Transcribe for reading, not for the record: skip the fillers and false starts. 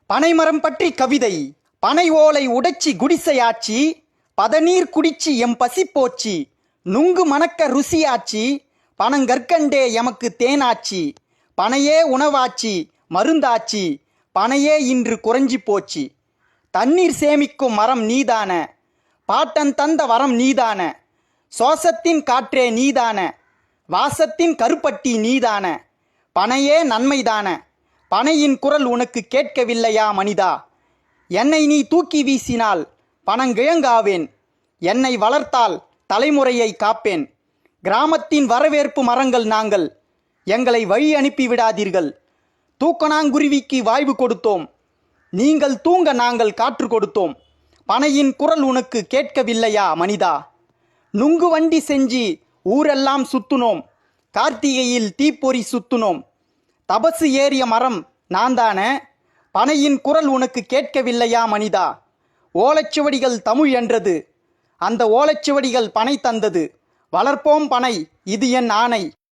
பனைமரம் பற்றி கவிதை. பனை ஓலை உடைச்சி குடிசையாச்சி, பதநீர் குடிச்சி எம் பசி போச்சி, நுங்கு மணக்க ருசியாச்சி, பனங்கற்கண்டே எமக்கு தேனாச்சி, பனையே உணவாச்சி மருந்தாச்சி, பனையே இன்று குறைஞ்சி போச்சி. தண்ணீர் சேமிக்கும் மரம் நீதான, பாட்டன் தந்த வரம் நீதான, சோசத்தின் காற்றே நீதான, வாசத்தின் கருப்பட்டி நீதான, பனையே நன்மைதான, பனையின் குரல் உனக்கு கேட்கவில்லையா மனிதா? என்னை நீ தூக்கி வீசினால் பனங்கிழங்காவேன், என்னை வளர்த்தால் தலைமுறையை காப்பேன். கிராமத்தின் வரவேற்பு மரங்கள் நாங்கள், எங்களை வழி அனுப்பி விடாதீர்கள். தூக்கணாங்குருவிக்கு வாய்வு கொடுத்தோம், நீங்கள் தூங்க நாங்கள் காற்று கொடுத்தோம். பனையின் குரல் உனக்கு கேட்கவில்லையா மனிதா? நுங்கு வண்டி செஞ்சு ஊரெல்லாம் சுத்துனோம், கார்த்திகையில் தீப்பொறி சுத்துனோம். தபசு ஏறிய மரம் நான்தான, பனையின் குரல் உனக்கு கேட்கவில்லையா மனிதா? ஓலைச்சுவடிகள் தமிழ் என்றது, அந்த ஓலைச்சுவடிகள் பனை தந்தது. வளர்ப்போம் பனை, இது என் ஆணை.